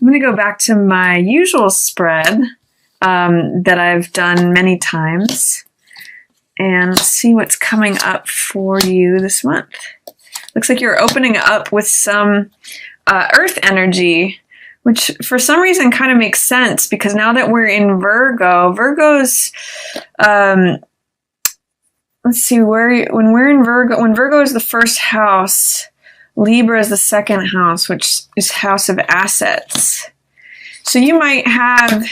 I'm going to go back to my usual spread that I've done many times and see what's coming up for you this month. Looks like you're opening up with some earth energy, which for some reason kind of makes sense because now that we're in Virgo, Virgo's, let's see, when we're in Virgo, when Virgo is the first house, Libra is the second house, which is house of assets. So you might have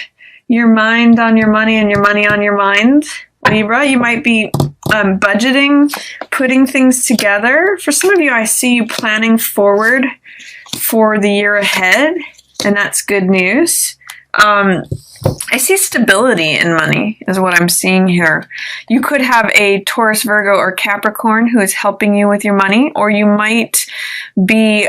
your mind on your money and your money on your mind, Libra. You might be budgeting, putting things together. For some of you, I see you planning forward for the year ahead, and that's good news. I see stability in money is what I'm seeing here. You could have a Taurus, Virgo, or Capricorn who is helping you with your money, or you might be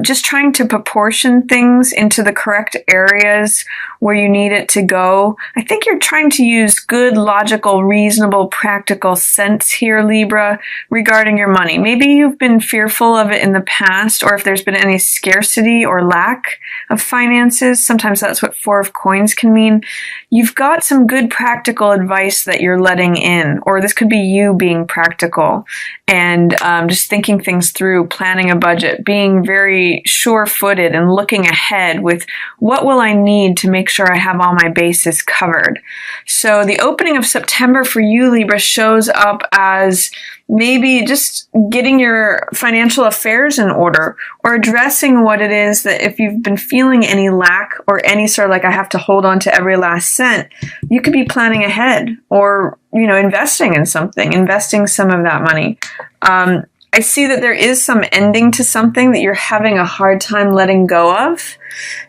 just trying to proportion things into the correct areas where you need it to go. I think you're trying to use good, logical, reasonable, practical sense here, Libra, regarding your money. Maybe you've been fearful of it in the past, or if there's been any scarcity or lack of finances. Sometimes that's what Four of Coins can mean. You've got some good practical advice that you're letting in, or this could be you being practical and just thinking things through, planning a budget, being very sure-footed and looking ahead with what will I need to make sure I have all my bases covered. So the opening of September for you, Libra, shows up as maybe just getting your financial affairs in order, or addressing what it is that if you've been feeling any lack or any sort of like I have to hold on to every last cent, you could be planning ahead or, you know, investing in something, investing some of that money. I see that there is some ending to something that you're having a hard time letting go of.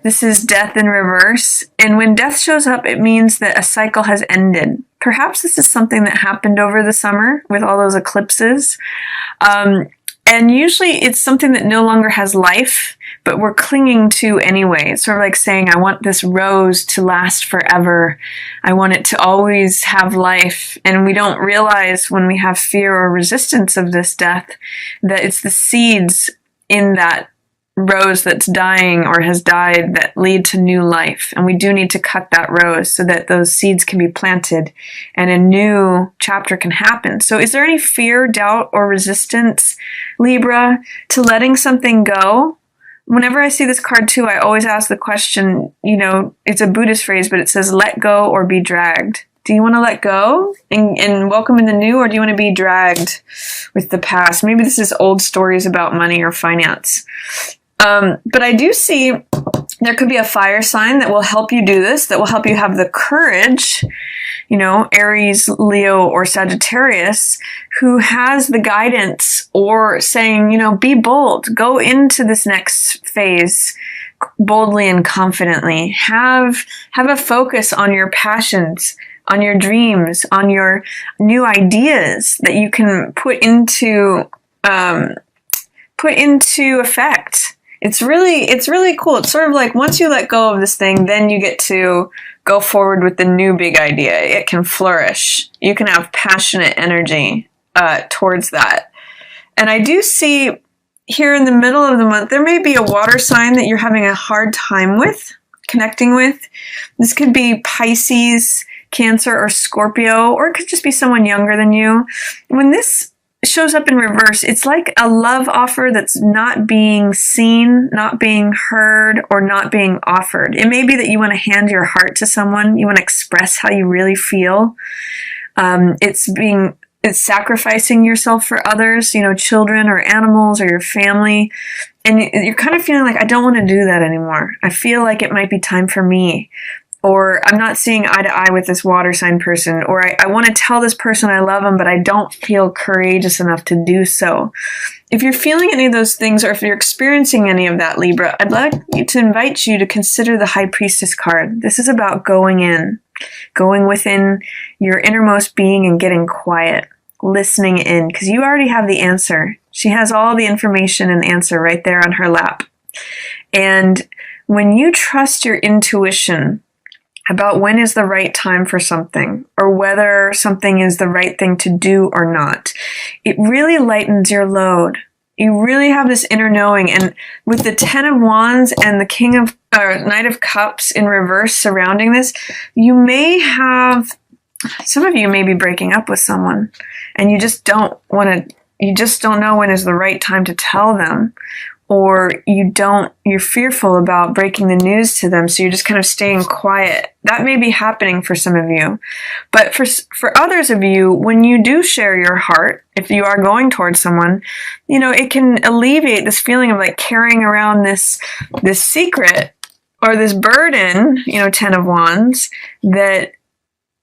This is death in reverse. And when death shows up, it means that a cycle has ended. Perhaps this is something that happened over the summer with all those eclipses. And usually it's something that no longer has life, but we're clinging to anyway. It's sort of like saying, I want this rose to last forever. I want it to always have life. And we don't realize when we have fear or resistance of this death that it's the seeds in that rose that's dying or has died that lead to new life. And we do need to cut that rose so that those seeds can be planted and a new chapter can happen. So is there any fear, doubt, or resistance, Libra, to letting something go? Whenever I see this card too, I always ask the question, you know, it's a Buddhist phrase, but it says, let go or be dragged. Do you want to let go and welcome in the new, or do you want to be dragged with the past? Maybe this is old stories about money or finance. But I do see there could be a fire sign that will help you do this, that will help you have the courage, you know, Aries, Leo, or Sagittarius, who has the guidance or saying, you know, be bold, go into this next phase boldly and confidently. Have a focus on your passions, on your dreams, on your new ideas that you can put into effect. It's really cool. It's sort of like once you let go of this thing, then you get to go forward with the new big idea. It can flourish. You can have passionate energy towards that. And I do see here in the middle of the month, there may be a water sign that you're having a hard time with, connecting with. This could be Pisces, Cancer, or Scorpio, or it could just be someone younger than you. When this shows up in reverse, it's like a love offer that's not being seen, not being heard, or not being offered. It may be that you want to hand your heart to someone, you want to express how you really feel. It's sacrificing yourself for others, you know, children or animals or your family. And you're kind of feeling like, I don't want to do that anymore. I feel like it might be time for me. Or I'm not seeing eye to eye with this water sign person, or I want to tell this person I love them, but I don't feel courageous enough to do so. If you're feeling any of those things, or if you're experiencing any of that, Libra, I'd like to invite you to consider the High Priestess card. This is about going within your innermost being and getting quiet, listening in, because you already have the answer. She has all the information and answer right there on her lap. And when you trust your intuition about when is the right time for something, or whether something is the right thing to do or not, it really lightens your load. You really have this inner knowing. And with the Ten of Wands and the King of or Knight of Cups in reverse surrounding this, you may have, some of you may be breaking up with someone and you just don't know when is the right time to tell them, or you're fearful about breaking the news to them, so you're just kind of staying quiet. That may be happening for some of you. But for others of you, when you do share your heart, if you are going towards someone, it can alleviate this feeling of like carrying around this secret or this burden, 10 of Wands, that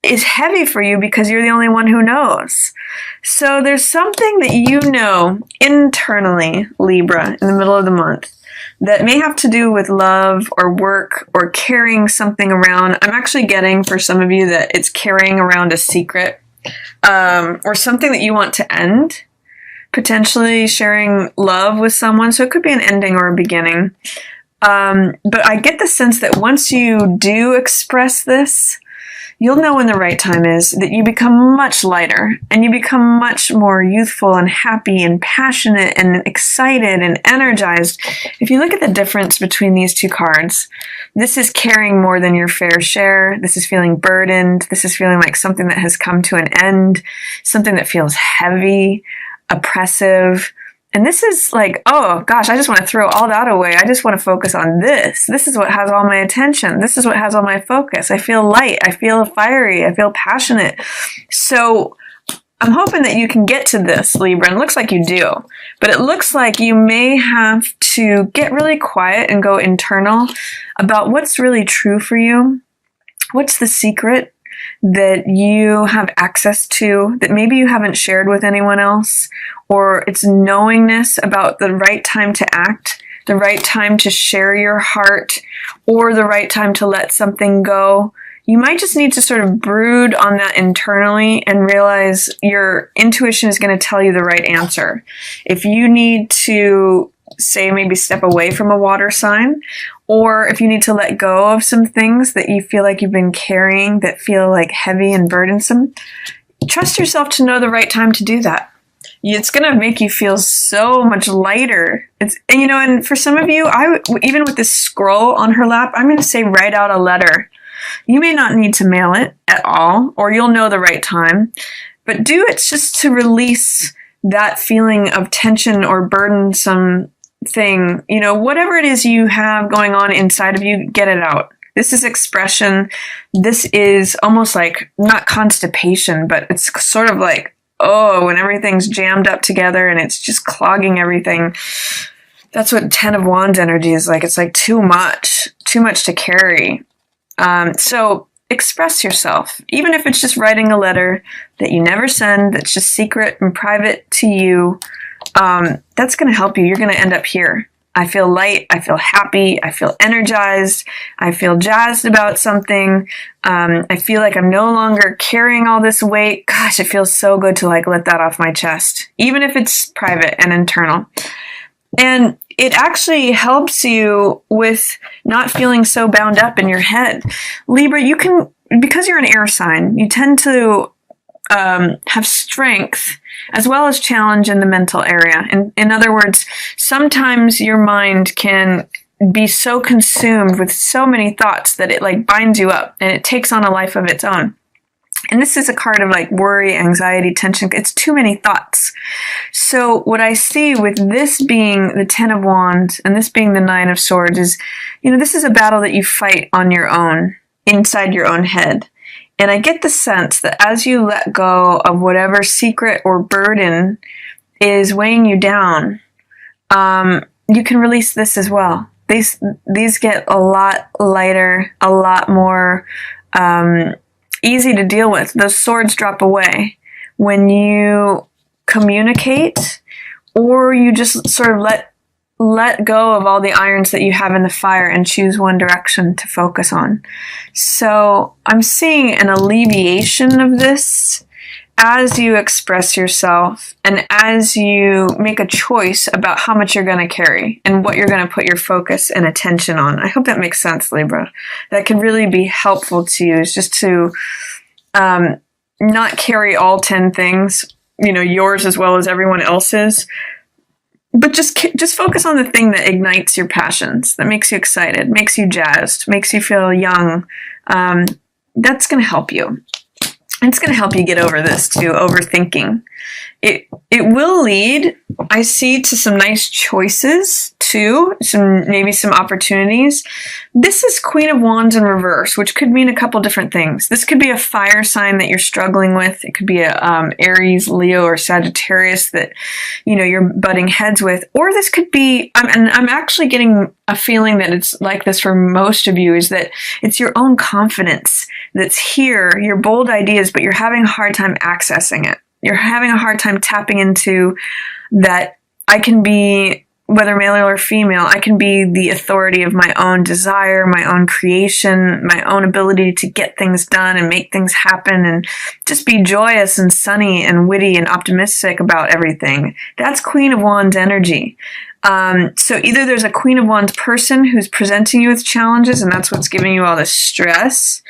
is heavy for you because you're the only one who knows. So there's something that you know internally, Libra, in the middle of the month that may have to do with love or work or carrying something around. I'm actually getting for some of you that it's carrying around a secret or something that you want to end, potentially sharing love with someone. So it could be an ending or a beginning. But I get the sense that once you do express this, you'll know when the right time is, that you become much lighter and you become much more youthful and happy and passionate and excited and energized. If you look at the difference between these two cards, this is carrying more than your fair share. This is feeling burdened. This is feeling like something that has come to an end, something that feels heavy, oppressive. And this is like, oh gosh, I just want to throw all that away. I just want to focus on this. This is what has all my attention. This is what has all my focus. I feel light. I feel fiery. I feel passionate. So I'm hoping that you can get to this, Libra. And it looks like you do. But it looks like you may have to get really quiet and go internal about what's really true for you. What's the secret that you have access to that maybe you haven't shared with anyone else, or it's knowingness about the right time to act, the right time to share your heart, or the right time to let something go. You might just need to sort of brood on that internally and realize your intuition is going to tell you the right answer. If you need to, say, maybe step away from a water sign, or if you need to let go of some things that you feel like you've been carrying that feel like heavy and burdensome, trust yourself to know the right time to do that. It's going to make you feel so much lighter. And for some of you, even with this scroll on her lap, I'm going to say write out a letter. You may not need to mail it at all, or you'll know the right time, but do it just to release that feeling of tension or burdensome thing. Whatever it is you have going on inside of you, get it out. This is expression. This is almost like, not constipation, but it's sort of like, when everything's jammed up together and it's just clogging everything. That's what 10 of Wands energy is like. It's like too much to carry. So express yourself, even if it's just writing a letter that you never send, that's just secret and private to you. That's going to help you. You're going to end up here. I feel light. I feel happy. I feel energized. I feel jazzed about something. I feel like I'm no longer carrying all this weight. Gosh, it feels so good to let that off my chest, even if it's private and internal. And it actually helps you with not feeling so bound up in your head. Libra, because you're an air sign, you tend to have strength as well as challenge in the mental area. In other words, sometimes your mind can be so consumed with so many thoughts that it binds you up and it takes on a life of its own. And this is a card of worry, anxiety, tension. It's too many thoughts. So what I see with this being the 10 of Wands and this being the 9 of Swords is, this is a battle that you fight on your own, inside your own head. And I get the sense that as you let go of whatever secret or burden is weighing you down, you can release this as well. These get a lot lighter, a lot more easy to deal with. Those swords drop away when you communicate, or you just sort of let go of all the irons that you have in the fire and choose one direction to focus on. So I'm seeing an alleviation of this as you express yourself and as you make a choice about how much you're going to carry and what you're going to put your focus and attention on. I hope that makes sense, Libra. That can really be helpful to you, is just to not carry all 10 things, yours as well as everyone else's, but just focus on the thing that ignites your passions, that makes you excited, makes you jazzed, makes you feel young. That's going to help you. It's going to help you get over this too, overthinking. It will lead, I see, to some nice choices too, maybe some opportunities. This is Queen of Wands in reverse, which could mean a couple different things. This could be a fire sign that you're struggling with. It could be a Aries, Leo, or Sagittarius that, you know, you're butting heads with. Or this could be, and I'm actually getting a feeling that it's like this for most of you, is that it's your own confidence that's here, your bold ideas, but you're having a hard time accessing it. You're having a hard time tapping into that I can be, whether male or female, I can be the authority of my own desire, my own creation, my own ability to get things done and make things happen and just be joyous and sunny and witty and optimistic about everything. That's Queen of Wands energy. So either there's a Queen of Wands person who's presenting you with challenges and that's what's giving you all this stress,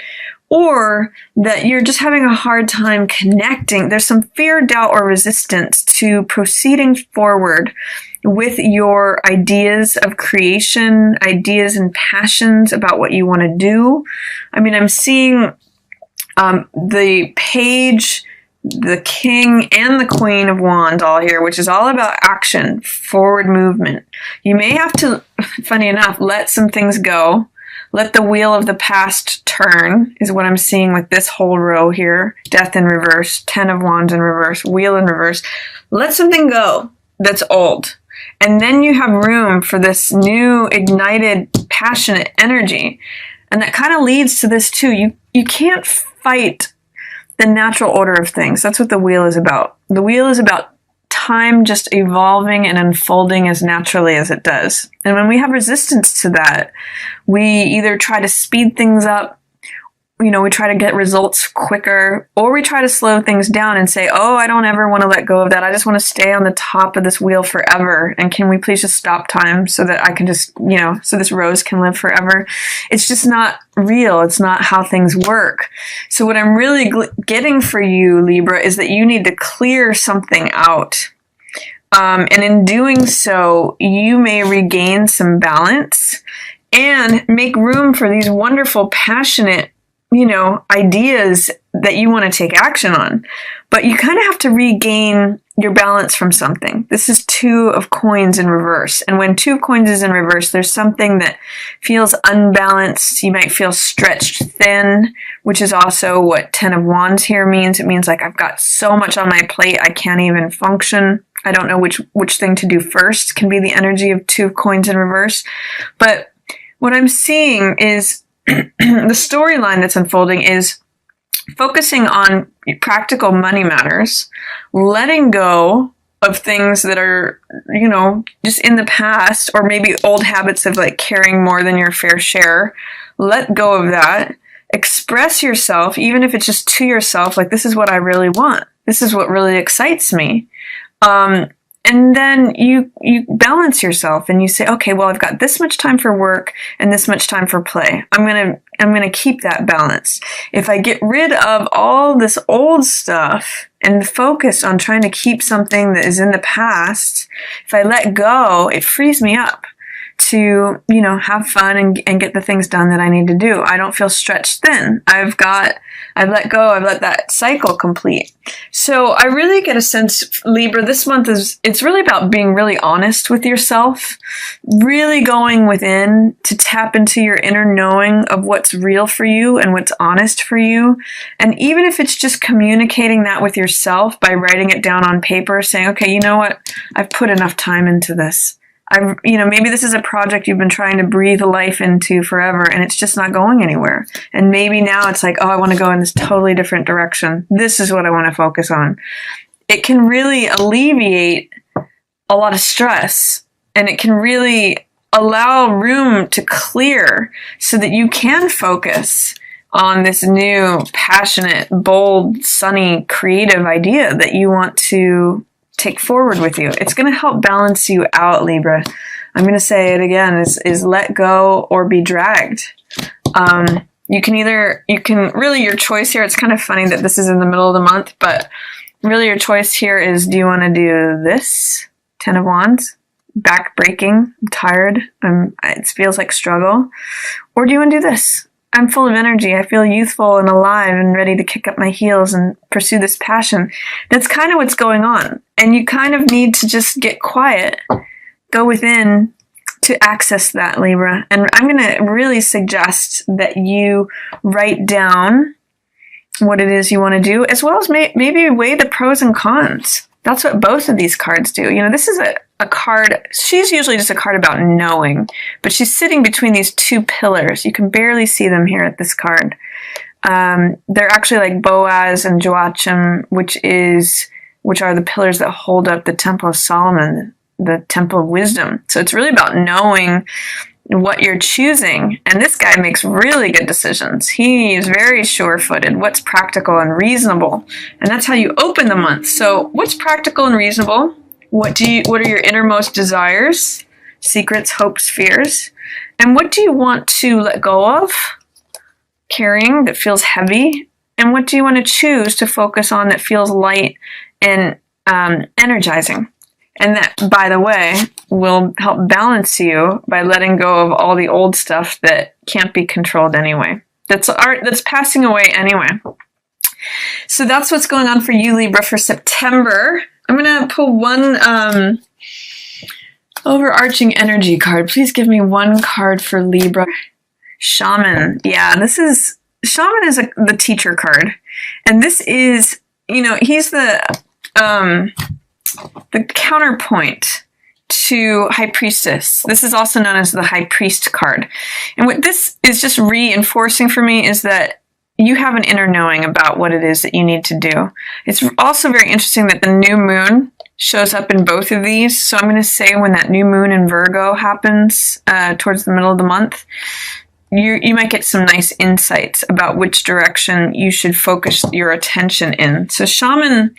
or that you're just having a hard time connecting. There's some fear, doubt, or resistance to proceeding forward with your ideas of creation, ideas and passions about what you want to do. I mean, I'm seeing the Page, the King, and the Queen of Wands all here, which is all about action, forward movement. You may have to, funny enough, let some things go. Let the wheel of the past turn is what I'm seeing with this whole row here. Death in reverse, 10 of Wands in reverse, wheel in reverse. Let something go that's old. And then you have room for this new, ignited, passionate energy. And that kind of leads to this too. You can't fight the natural order of things. That's what the wheel is about. The wheel is about time just evolving and unfolding as naturally as it does. And when we have resistance to that, we either try to speed things up, you know, we try to get results quicker, or we try to slow things down and say, oh, I don't ever want to let go of that. I just want to stay on the top of this wheel forever. And can we please just stop time so that I can just, you know, so this rose can live forever? It's just not real. It's not how things work. So what I'm really getting for you, Libra, is that you need to clear something out. And in doing so, you may regain some balance and make room for these wonderful, passionate, you know, ideas that you want to take action on. But you kind of have to regain your balance from something. This is 2 of coins in reverse. And when 2 of coins is in reverse, there's something that feels unbalanced. You might feel stretched thin, which is also what 10 of Wands here means. It means like I've got so much on my plate, I can't even function. I don't know which thing to do first. Can be the energy of 2 of coins in reverse. But what I'm seeing is the storyline that's unfolding is focusing on practical money matters, letting go of things that are, you know, just in the past, or maybe old habits of like caring more than your fair share. Let go of that. Express yourself, even if it's just to yourself, like this is what I really want. This is what really excites me. And then you balance yourself and you say, okay, well, I've got this much time for work and this much time for play. I'm going to keep that balance. If I get rid of all this old stuff and focus on trying to keep something that is in the past, if I let go, it frees me up to, you know, have fun and get the things done that I need to do. I don't feel stretched thin. I've let go. I've let that cycle complete. So I really get a sense, Libra, this month it's really about being really honest with yourself, really going within to tap into your inner knowing of what's real for you and what's honest for you. And even if it's just communicating that with yourself by writing it down on paper, saying, okay, you know what? I've put enough time into this. Maybe this is a project you've been trying to breathe life into forever and it's just not going anywhere. And maybe now it's like, oh, I want to go in this totally different direction. This is what I want to focus on. It can really alleviate a lot of stress, and it can really allow room to clear so that you can focus on this new, passionate, bold, sunny, creative idea that you want to take forward with you. It's going to help balance you out, Libra. I'm going to say it again, is let go or be dragged. You can really, your choice here, it's kind of funny that this is in the middle of the month, but really your choice here is, do you want to do this, 10 of Wands, back-breaking, I'm tired, it feels like struggle? Or do you want to do this? I'm full of energy. I feel youthful and alive and ready to kick up my heels and pursue this passion. That's kind of what's going on. And you kind of need to just get quiet, go within to access that, Libra. And I'm going to really suggest that you write down what it is you want to do, as well as maybe weigh the pros and cons. That's what both of these cards do. You know, this is a card, she's usually just a card about knowing, but she's sitting between these two pillars. You can barely see them here at this card. They're actually like Boaz and Joachim, which are the pillars that hold up the Temple of Solomon, the Temple of Wisdom. So it's really about knowing what you're choosing. And this guy makes really good decisions. He's very sure-footed. What's practical and reasonable? And that's how you open the month. So what's practical and reasonable? What are your innermost desires, secrets, hopes, fears? And what do you want to let go of, carrying, that feels heavy? And what do you want to choose to focus on that feels light and energizing? And that, by the way, will help balance you by letting go of all the old stuff that can't be controlled anyway. That's passing away anyway. So that's what's going on for you, Libra, for September. I'm going to pull one overarching energy card. Please give me one card for Libra. Shaman. Yeah, Shaman is the teacher card. And this is, you know, he's the counterpoint to High Priestess. This is also known as the High Priest card. And what this is just reinforcing for me is that you have an inner knowing about what it is that you need to do. It's also very interesting that the new moon shows up in both of these. So I'm going to say when that new moon in Virgo happens towards the middle of the month, you might get some nice insights about which direction you should focus your attention in. So Shaman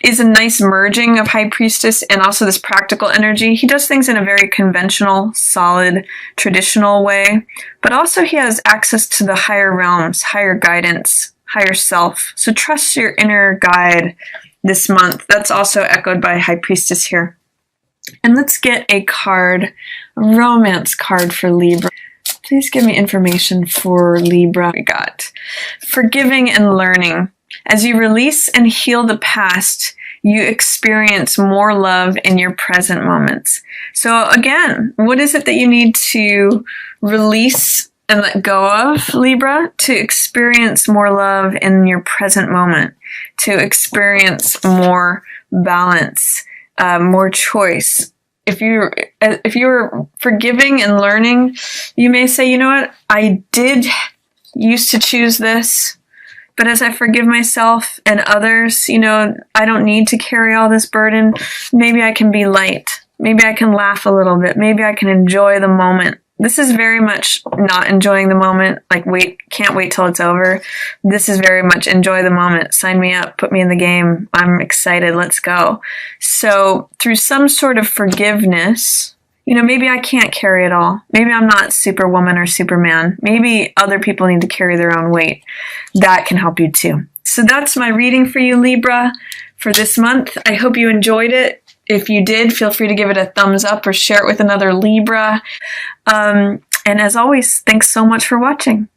is a nice merging of High Priestess and also this practical energy. He does things in a very conventional, solid, traditional way, but also he has access to the higher realms, higher guidance, higher self. So trust your inner guide this month. That's also echoed by High Priestess here. And let's get a romance card for Libra. Please give me information for Libra. We got forgiving and learning. As you release and heal the past, you experience more love in your present moments. So again, what is it that you need to release and let go of, Libra, to experience more love in your present moment, to experience more balance, more choice? If you're forgiving and learning, you may say, you know what, I did used to choose this, but as I forgive myself and others, you know, I don't need to carry all this burden. Maybe I can be light. Maybe I can laugh a little bit. Maybe I can enjoy the moment. This is very much not enjoying the moment, like can't wait till it's over. This is very much enjoy the moment. Sign me up, put me in the game. I'm excited, let's go. So through some sort of forgiveness, you know, maybe I can't carry it all. Maybe I'm not Superwoman or Superman. Maybe other people need to carry their own weight. That can help you too. So that's my reading for you, Libra, for this month. I hope you enjoyed it. If you did, feel free to give it a thumbs up or share it with another Libra. And as always, thanks so much for watching.